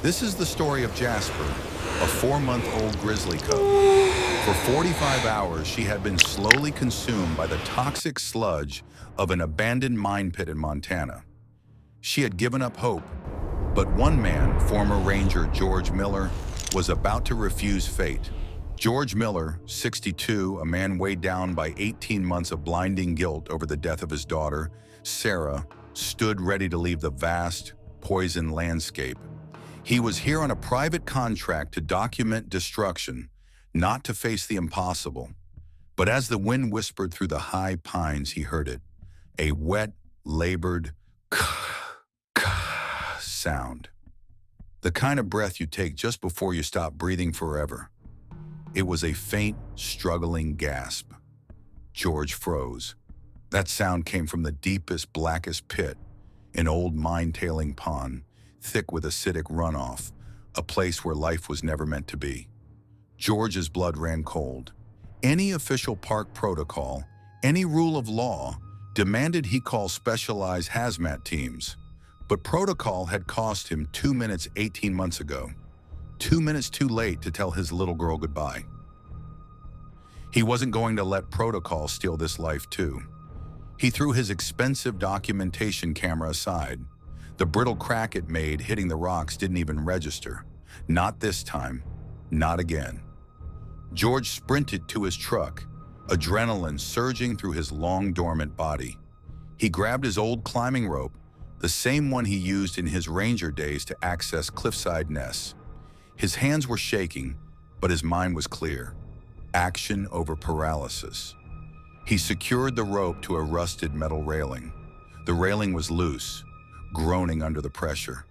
This is the story of Jasper, a 4-month-old grizzly cub. For 45 hours, she had been slowly consumed by the toxic sludge of an abandoned mine pit in Montana. She had given up hope, but one man, former ranger George Miller, was about to refuse fate. George Miller, 62, a man weighed down by 18 months of blinding guilt over the death of his daughter, Sarah, stood ready to leave the vast, poisoned landscape. He was here on a private contract to document destruction, not to face the impossible. But as the wind whispered through the high pines, he heard it, a wet, labored sound. The kind of breath you take just before you stop breathing forever. It was a faint, struggling gasp. George froze. That sound came from the deepest, blackest pit, an old mine-tailing pond, thick with acidic runoff, a place where life was never meant to be. George's blood ran cold. Any official park protocol, any rule of law, demanded he call specialized hazmat teams. But protocol had cost him 2 minutes 18 months ago. 2 minutes too late to tell his little girl goodbye. He wasn't going to let protocol steal this life too. He threw his expensive documentation camera aside. The brittle crack it made hitting the rocks didn't even register. Not this time. Not again. George sprinted to his truck, adrenaline surging through his long dormant body. He grabbed his old climbing rope, the same one he used in his ranger days to access cliffside nests. His hands were shaking, but his mind was clear. Action over paralysis. He secured the rope to a rusted metal railing. The railing was loose, groaning under the pressure.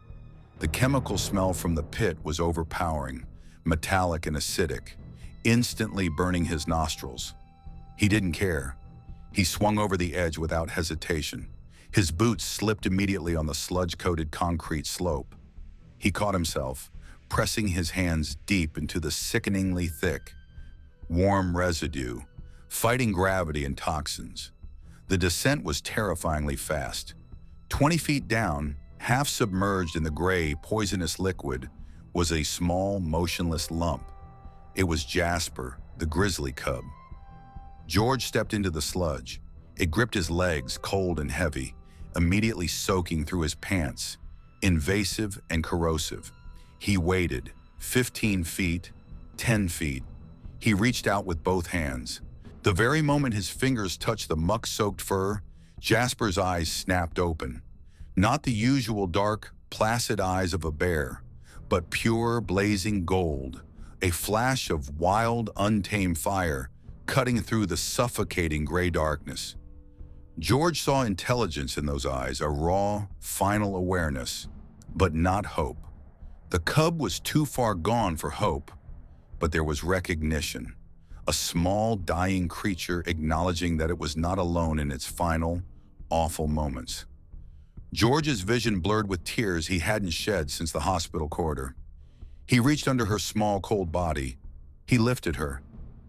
The chemical smell from the pit was overpowering, metallic and acidic, instantly burning his nostrils. He didn't care. He swung over the edge without hesitation. His boots slipped immediately on the sludge-coated concrete slope. He caught himself, pressing his hands deep into the sickeningly thick, warm residue, fighting gravity and toxins. The descent was terrifyingly fast. 20 feet down, half submerged in the gray, poisonous liquid, was a small, motionless lump. It was Jasper, the grizzly cub. George stepped into the sludge. It gripped his legs, cold and heavy, immediately soaking through his pants, invasive and corrosive. He waited, 15 feet, 10 feet. He reached out with both hands. The very moment his fingers touched the muck-soaked fur, Jasper's eyes snapped open. Not the usual dark, placid eyes of a bear, but pure, blazing gold, a flash of wild, untamed fire cutting through the suffocating gray darkness. George saw intelligence in those eyes, a raw, final awareness, but not hope. The cub was too far gone for hope, but there was recognition, a small, dying creature acknowledging that it was not alone in its final, awful moments. George's vision blurred with tears he hadn't shed since the hospital corridor. He reached under her small, cold body. He lifted her.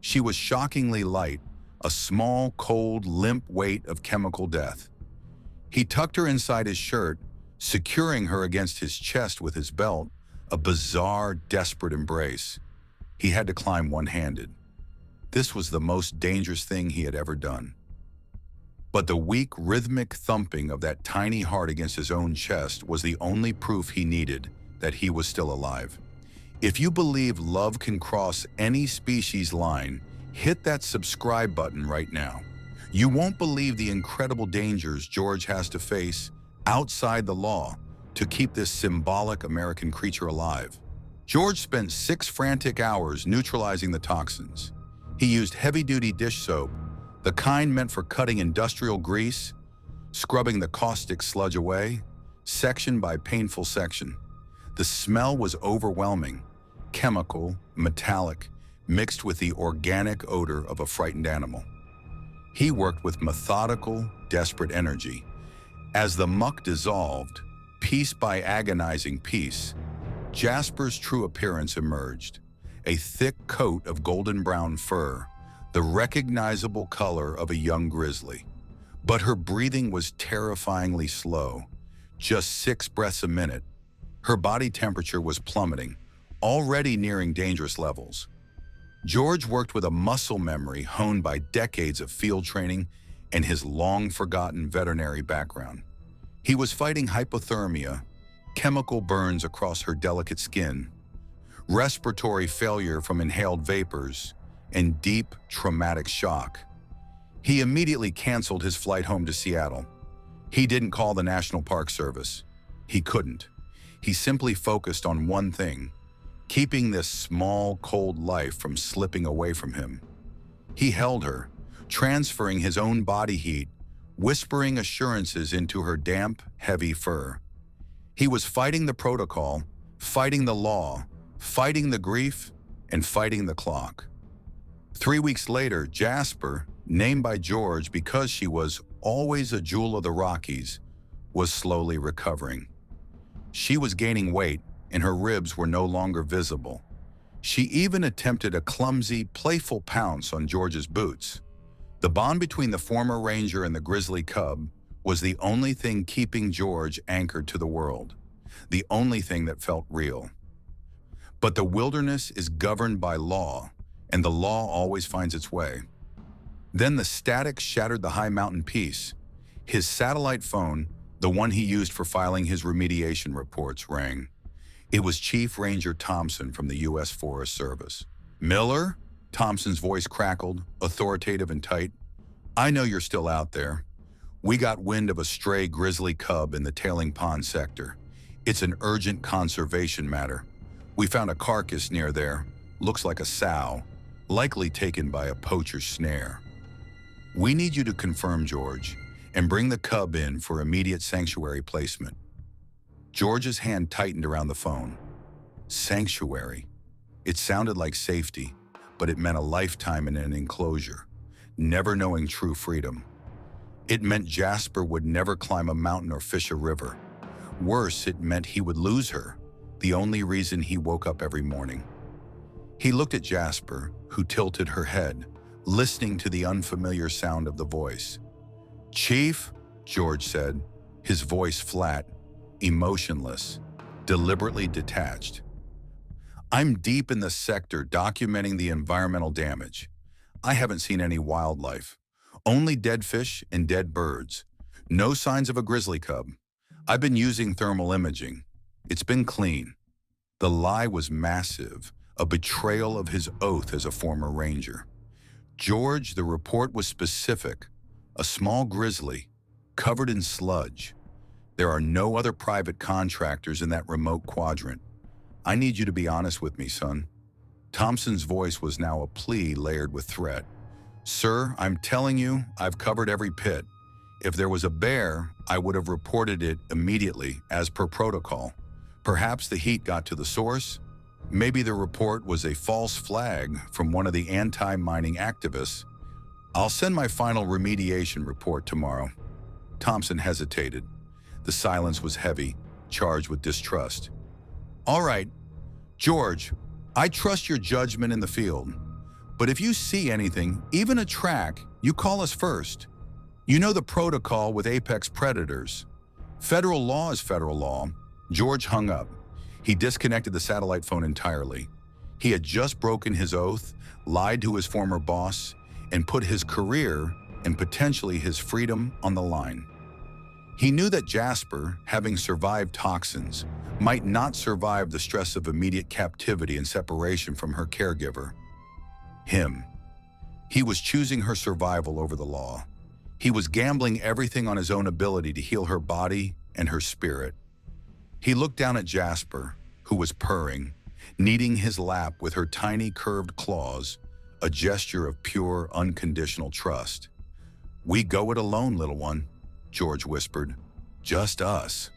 She was shockingly light, a small, cold, limp weight of chemical death. He tucked her inside his shirt, securing her against his chest with his belt, a bizarre, desperate embrace. He had to climb one-handed. This was the most dangerous thing he had ever done. But the weak, rhythmic thumping of that tiny heart against his own chest was the only proof he needed that he was still alive. If you believe love can cross any species line, hit that subscribe button right now. You won't believe the incredible dangers George has to face outside the law to keep this symbolic American creature alive. George spent 6 frantic hours neutralizing the toxins. He used heavy-duty dish soap, the kind meant for cutting industrial grease, scrubbing the caustic sludge away, section by painful section. The smell was overwhelming, chemical, metallic, mixed with the organic odor of a frightened animal. He worked with methodical, desperate energy. As the muck dissolved, piece by agonizing piece, Jasper's true appearance emerged. A thick coat of golden brown fur, the recognizable color of a young grizzly. But her breathing was terrifyingly slow, just 6 breaths a minute. Her body temperature was plummeting, already nearing dangerous levels. George worked with a muscle memory honed by decades of field training and his long-forgotten veterinary background. He was fighting hypothermia, chemical burns across her delicate skin, respiratory failure from inhaled vapors, and deep, traumatic shock. He immediately canceled his flight home to Seattle. He didn't call the National Park Service. He couldn't. He simply focused on one thing: keeping this small, cold life from slipping away from him. He held her, transferring his own body heat, whispering assurances into her damp, heavy fur. He was fighting the protocol, fighting the law, fighting the grief, and fighting the clock. 3 weeks later, Jasper, named by George because she was always a jewel of the Rockies, was slowly recovering. She was gaining weight, and her ribs were no longer visible. She even attempted a clumsy, playful pounce on George's boots. The bond between the former ranger and the Grizzly Cub was the only thing keeping George anchored to the world, the only thing that felt real. But the wilderness is governed by law, and the law always finds its way. Then the static shattered the high mountain peace. His satellite phone, the one he used for filing his remediation reports, rang. It was Chief Ranger Thompson from the U.S. Forest Service. "Miller?" Thompson's voice crackled, authoritative and tight. "I know you're still out there. We got wind of a stray grizzly cub in the Tailing Pond sector. It's an urgent conservation matter. We found a carcass near there. Looks like a sow, likely taken by a poacher's snare. We need you to confirm, George, and bring the cub in for immediate sanctuary placement." George's hand tightened around the phone. Sanctuary. It sounded like safety, but it meant a lifetime in an enclosure, never knowing true freedom. It meant Jasper would never climb a mountain or fish a river. Worse, it meant he would lose her, the only reason he woke up every morning. He looked at Jasper, who tilted her head, listening to the unfamiliar sound of the voice. "Chief," George said, his voice flat, emotionless, deliberately detached. "I'm deep in the sector documenting the environmental damage. I haven't seen any wildlife, only dead fish and dead birds. No signs of a grizzly cub. I've been using thermal imaging. It's been clean." The lie was massive, a betrayal of his oath as a former ranger. "George, the report was specific. A small grizzly, covered in sludge. There are no other private contractors in that remote quadrant. I need you to be honest with me, son." Thompson's voice was now a plea layered with threat. "Sir, I'm telling you, I've covered every pit. If there was a bear, I would have reported it immediately, as per protocol. Perhaps the heat got to the source. Maybe the report was a false flag from one of the anti-mining activists. I'll send my final remediation report tomorrow." Thompson hesitated. The silence was heavy, charged with distrust. "All right, George, I trust your judgment in the field. But if you see anything, even a track, you call us first. You know the protocol with apex predators. Federal law is federal law." George hung up. He disconnected the satellite phone entirely. He had just broken his oath, lied to his former boss, and put his career and potentially his freedom on the line. He knew that Jasper, having survived toxins, might not survive the stress of immediate captivity and separation from her caregiver. Him. He was choosing her survival over the law. He was gambling everything on his own ability to heal her body and her spirit. He looked down at Jasper, who was purring, kneading his lap with her tiny curved claws, a gesture of pure, unconditional trust. "We go it alone, little one," George whispered. "Just us."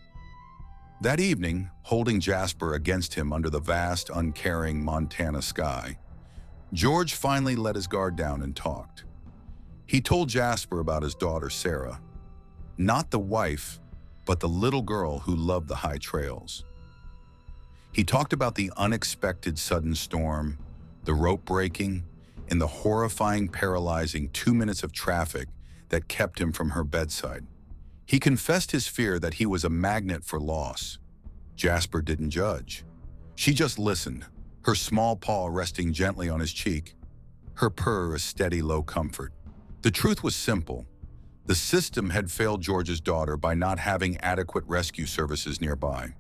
That evening, holding Jasper against him under the vast, uncaring Montana sky, George finally let his guard down and talked. He told Jasper about his daughter, Sarah. Not the wife, but the little girl who loved the high trails. He talked about the unexpected sudden storm, the rope breaking, and the horrifying, paralyzing 2 minutes of traffic that kept him from her bedside. He confessed his fear that he was a magnet for loss. Jasper didn't judge. She just listened, her small paw resting gently on his cheek, her purr a steady low comfort. The truth was simple. The system had failed George's daughter by not having adequate rescue services nearby.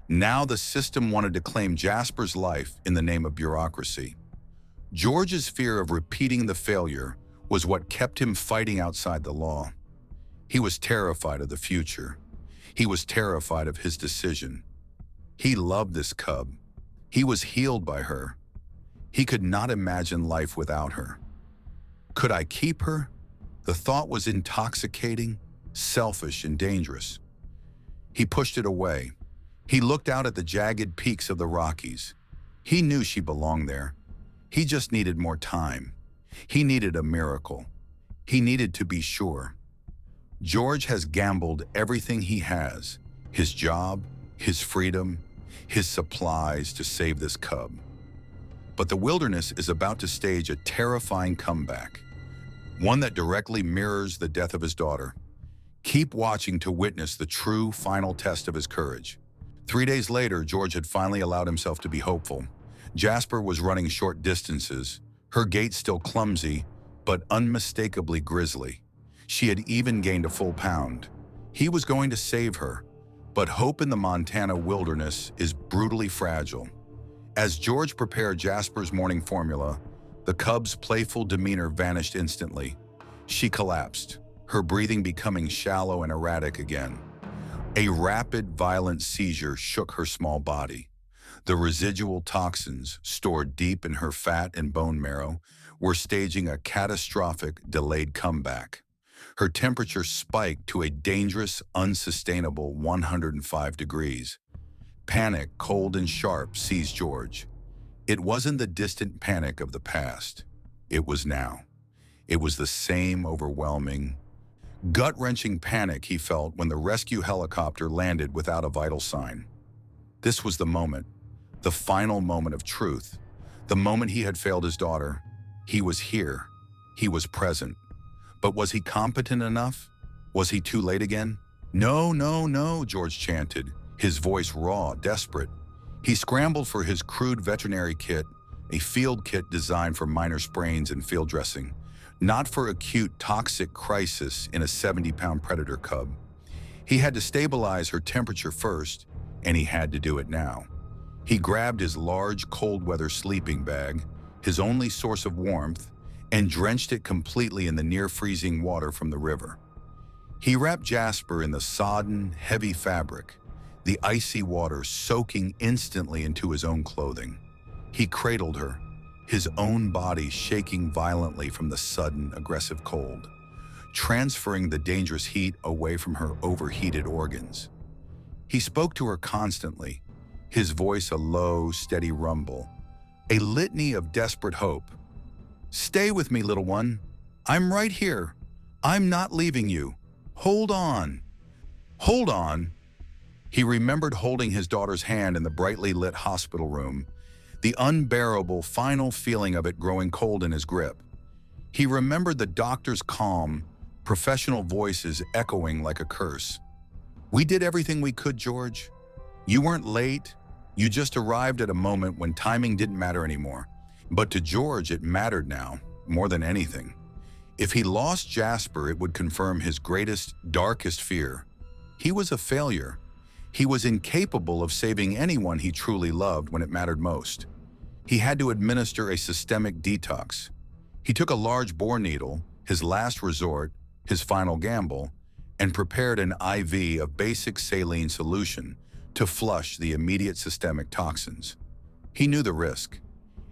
Now the system wanted to claim Jasper's life in the name of bureaucracy. George's fear of repeating the failure was what kept him fighting outside the law. He was terrified of the future. He was terrified of his decision. He loved this cub. He was healed by her. He could not imagine life without her. Could I keep her? The thought was intoxicating, selfish, and dangerous. He pushed it away. He looked out at the jagged peaks of the Rockies. He knew she belonged there. He just needed more time. He needed a miracle. He needed to be sure. George has gambled everything he has, his job, his freedom, his supplies to save this cub. But the wilderness is about to stage a terrifying comeback, one that directly mirrors the death of his daughter. Keep watching to witness the true final test of his courage. 3 days later, George had finally allowed himself to be hopeful. Jasper was running short distances, her gait still clumsy, but unmistakably grisly. She had even gained a full pound. He was going to save her, but hope in the Montana wilderness is brutally fragile. As George prepared Jasper's morning formula, the cub's playful demeanor vanished instantly. She collapsed, her breathing becoming shallow and erratic again. A rapid, violent seizure shook her small body. The residual toxins, stored deep in her fat and bone marrow, were staging a catastrophic, delayed comeback. Her temperature spiked to a dangerous, unsustainable 105 degrees. Panic, cold and sharp, seized George. It wasn't the distant panic of the past. It was now. It was the same overwhelming, gut-wrenching panic he felt when the rescue helicopter landed without a vital sign. This was the moment, the final moment of truth, the moment he had failed his daughter. He was here. He was present. But was he competent enough? Was he too late again? No, no, no, George chanted, his voice raw, desperate. He scrambled for his crude veterinary kit, a field kit designed for minor sprains and field dressing, not for acute toxic crisis in a 70-pound predator cub. He had to stabilize her temperature first, and he had to do it now. He grabbed his large cold-weather sleeping bag, his only source of warmth, and drenched it completely in the near-freezing water from the river. He wrapped Jasper in the sodden, heavy fabric, the icy water soaking instantly into his own clothing. He cradled her, his own body shaking violently from the sudden, aggressive cold, transferring the dangerous heat away from her overheated organs. He spoke to her constantly, his voice a low, steady rumble, a litany of desperate hope. "Stay with me, little one. I'm right here. I'm not leaving you. Hold on. Hold on." He remembered holding his daughter's hand in the brightly lit hospital room, the unbearable final feeling of it growing cold in his grip. He remembered the doctor's calm, professional voices echoing like a curse. "We did everything we could, George. You weren't late. You just arrived at a moment when timing didn't matter anymore." But to George, it mattered now, more than anything. If he lost Jasper, it would confirm his greatest, darkest fear. He was a failure. He was incapable of saving anyone he truly loved when it mattered most. He had to administer a systemic detox. He took a large bore needle, his last resort, his final gamble, and prepared an IV of basic saline solution to flush the immediate systemic toxins. He knew the risk.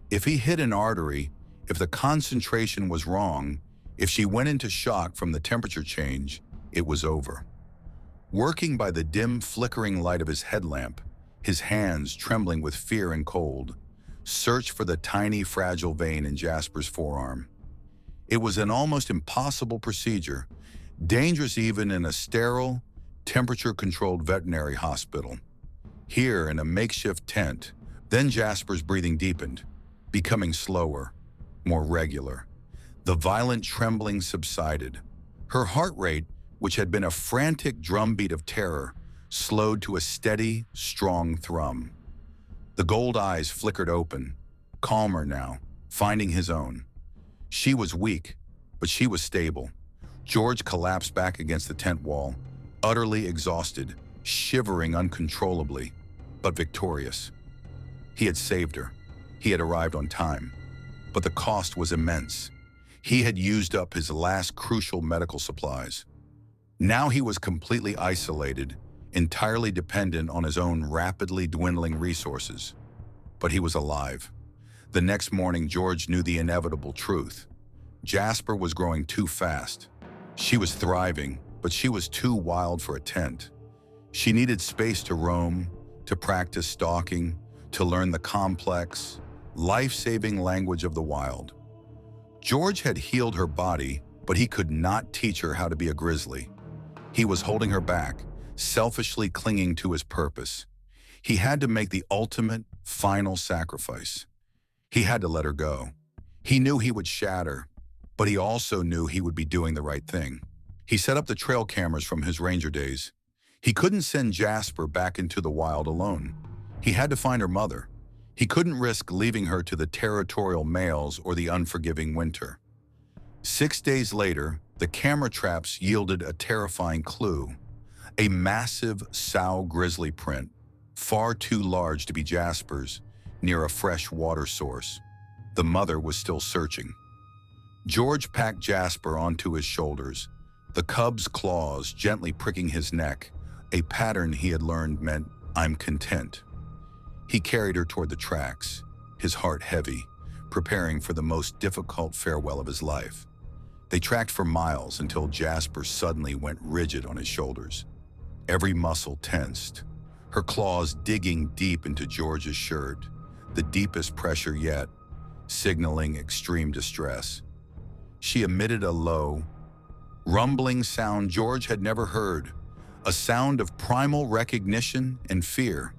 If he hit an artery, if the concentration was wrong, if she went into shock from the temperature change, it was over. Working by the dim, flickering light of his headlamp, his hands trembling with fear and cold, searched for the tiny, fragile vein in Jasper's forearm. It was an almost impossible procedure, dangerous even in a sterile, temperature-controlled veterinary hospital. Here, in a makeshift tent, then Jasper's breathing deepened, becoming slower, more regular. The violent trembling subsided. Her heart rate, which had been a frantic drumbeat of terror, slowed to a steady, strong thrum. The gold eyes flickered open, calmer now, finding his own. She was weak, but she was stable. George collapsed back against the tent wall, utterly exhausted, shivering uncontrollably, but victorious. He had saved her. He had arrived on time. But the cost was immense. He had used up his last crucial medical supplies. Now he was completely isolated, entirely dependent on his own rapidly dwindling resources. But he was alive. The next morning, George knew the inevitable truth. Jasper was growing too fast. She was thriving, but she was too wild for a tent. She needed space to roam, to practice stalking, to learn the complex, life-saving language of the wild. George had healed her body, but he could not teach her how to be a grizzly. He was holding her back, selfishly clinging to his purpose. He had to make the ultimate, final sacrifice. He had to let her go. He knew he would shatter, but he also knew he would be doing the right thing. He set up the trail cameras from his ranger days. He couldn't send Jasper back into the wild alone. He had to find her mother. He couldn't risk leaving her to the territorial males or the unforgiving winter. 6 days later, the camera traps yielded a terrifying clue. A massive sow grizzly print, far too large to be Jasper's, near a fresh water source. The mother was still searching. George packed Jasper onto his shoulders, the cub's claws gently pricking his neck, a pattern he had learned meant, "I'm content." He carried her toward the tracks, his heart heavy, preparing for the most difficult farewell of his life. They tracked for miles until Jasper suddenly went rigid on his shoulders. Every muscle tensed, her claws digging deep into George's shirt, the deepest pressure yet, signaling extreme distress. She emitted a low, rumbling sound George had never heard, a sound of primal recognition and fear.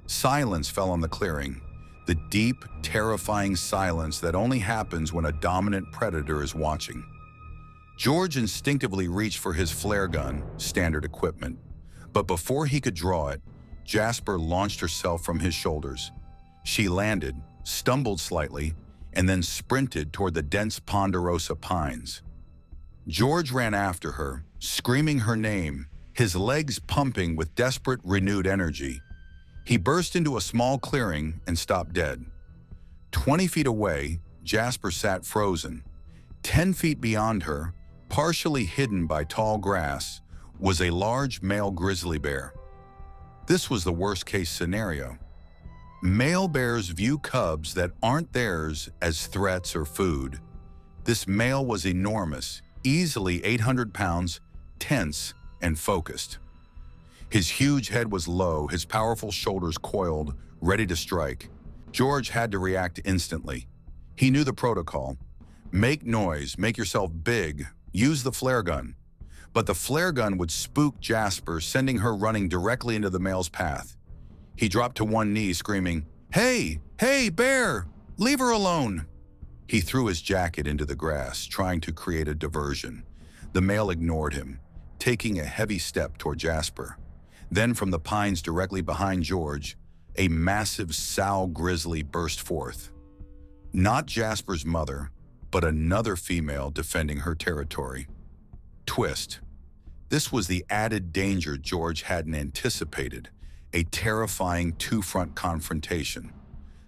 Silence fell on the clearing, the deep, terrifying silence that only happens when a dominant predator is watching. George instinctively reached for his flare gun, standard equipment, but before he could draw it, Jasper launched herself from his shoulders. She landed, stumbled slightly, and then sprinted toward the dense ponderosa pines. George ran after her, screaming her name, his legs pumping with desperate, renewed energy. He burst into a small clearing and stopped dead. 20 feet away, Jasper sat frozen. 10 feet beyond her, partially hidden by tall grass, was a large male grizzly bear. This was the worst-case scenario. Male bears view cubs that aren't theirs as threats or food. This male was enormous, easily 800 pounds, tense and focused. His huge head was low, his powerful shoulders coiled, ready to strike. George had to react instantly. He knew the protocol. Make noise, make yourself big, use the flare gun. But the flare gun would spook Jasper, sending her running directly into the male's path. He dropped to one knee, screaming, "Hey, hey, bear, leave her alone." He threw his jacket into the grass, trying to create a diversion. The male ignored him, taking a heavy step toward Jasper. Then from the pines directly behind George, a massive sow grizzly burst forth. Not Jasper's mother, but another female defending her territory. Twist. This was the added danger George hadn't anticipated, a terrifying two-front confrontation.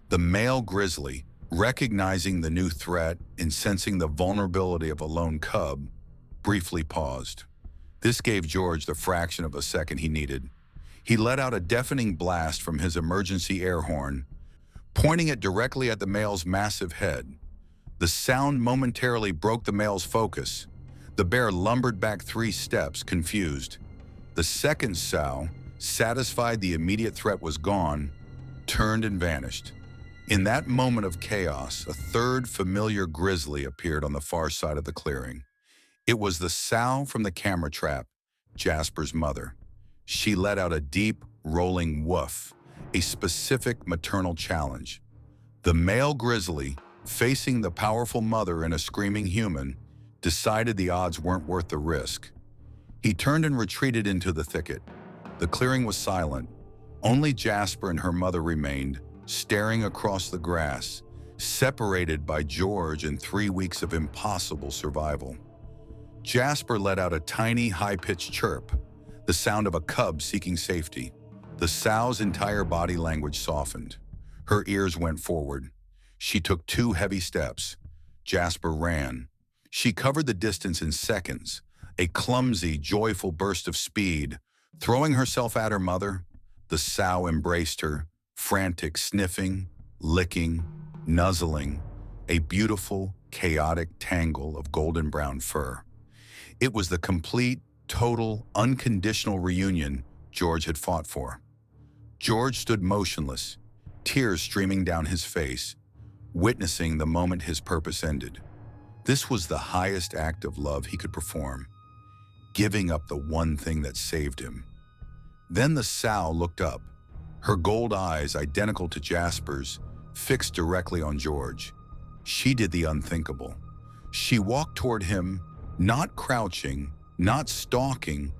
The male grizzly, recognizing the new threat and sensing the vulnerability of a lone cub, briefly paused. This gave George the fraction of a second he needed. He let out a deafening blast from his emergency air horn, pointing it directly at the male's massive head. The sound momentarily broke the male's focus. The bear lumbered back 3 steps, confused. The second sow, satisfied the immediate threat was gone, turned and vanished. In that moment of chaos, a third familiar grizzly appeared on the far side of the clearing. It was the sow from the camera trap, Jasper's mother. She let out a deep, rolling woof, a specific maternal challenge. The male grizzly, facing the powerful mother and a screaming human, decided the odds weren't worth the risk. He turned and retreated into the thicket. The clearing was silent. Only Jasper and her mother remained, staring across the grass, separated by George and 3 weeks of impossible survival. Jasper let out a tiny, high-pitched chirp, the sound of a cub seeking safety. The sow's entire body language softened. Her ears went forward. She took 2 heavy steps. Jasper ran. She covered the distance in seconds, a clumsy, joyful burst of speed. Throwing herself at her mother, the sow embraced her, frantic, sniffing, licking, nuzzling, a beautiful, chaotic tangle of golden brown fur. It was the complete, total, unconditional reunion George had fought for. George stood motionless, tears streaming down his face, witnessing the moment his purpose ended. This was the highest act of love he could perform, giving up the one thing that saved him. Then the sow looked up, her gold eyes, identical to Jasper's, fixed directly on George. She did the unthinkable. She walked toward him, not crouching, not stalking,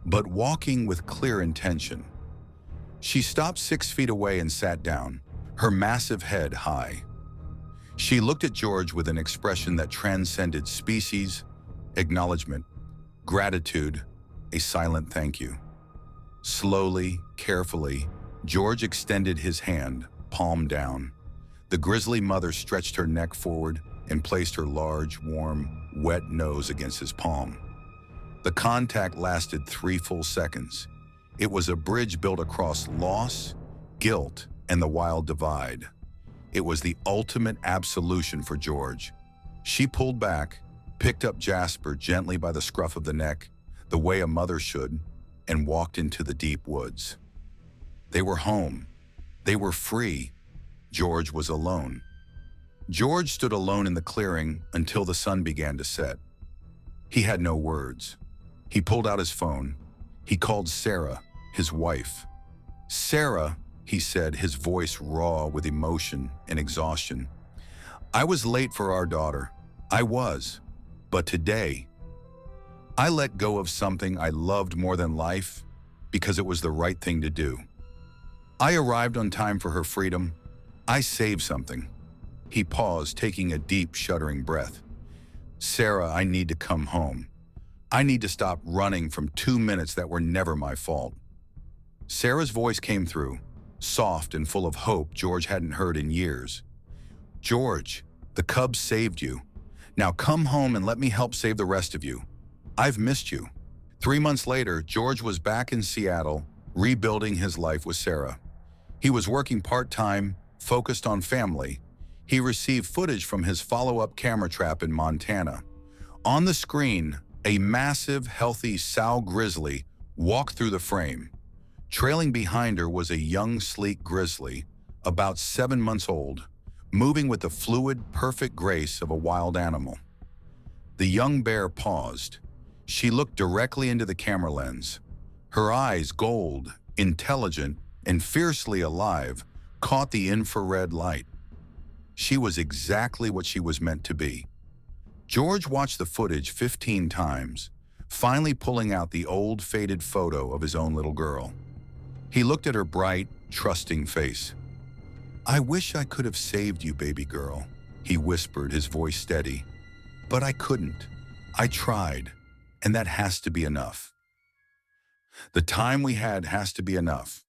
but walking with clear intention. She stopped 6 feet away and sat down, her massive head high. She looked at George with an expression that transcended species, acknowledgement, gratitude, a silent thank you. Slowly, carefully, George extended his hand, palm down. The grizzly mother stretched her neck forward and placed her large, warm, wet nose against his palm. The contact lasted 3 full seconds. It was a bridge built across loss, guilt, and the wild divide. It was the ultimate absolution for George. She pulled back, picked up Jasper gently by the scruff of the neck, the way a mother should, and walked into the deep woods. They were home. They were free. George was alone. George stood alone in the clearing until the sun began to set. He had no words. He pulled out his phone. He called Sarah, his wife. "Sarah," he said, his voice raw with emotion and exhaustion. "I was late for our daughter. I was. But today, I let go of something I loved more than life because it was the right thing to do. I arrived on time for her freedom. I saved something." He paused, taking a deep, shuddering breath. "Sarah, I need to come home. I need to stop running from 2 minutes that were never my fault." Sarah's voice came through, soft and full of hope George hadn't heard in years. "George, the cub saved you. Now come home and let me help save the rest of you. I've missed you." 3 months later, George was back in Seattle, rebuilding his life with Sarah. He was working part-time, focused on family. He received footage from his follow-up camera trap in Montana. On the screen, a massive, healthy sow grizzly walked through the frame. Trailing behind her was a young, sleek grizzly, about 7 months old, moving with the fluid, perfect grace of a wild animal. The young bear paused. She looked directly into the camera lens. Her eyes, gold, intelligent, and fiercely alive, caught the infrared light. She was exactly what she was meant to be. George watched the footage 15 times, finally pulling out the old, faded photo of his own little girl. He looked at her bright, trusting face. "I wish I could have saved you, baby girl," he whispered, his voice steady. "But I couldn't. I tried, and that has to be enough. The time we had has to be enough."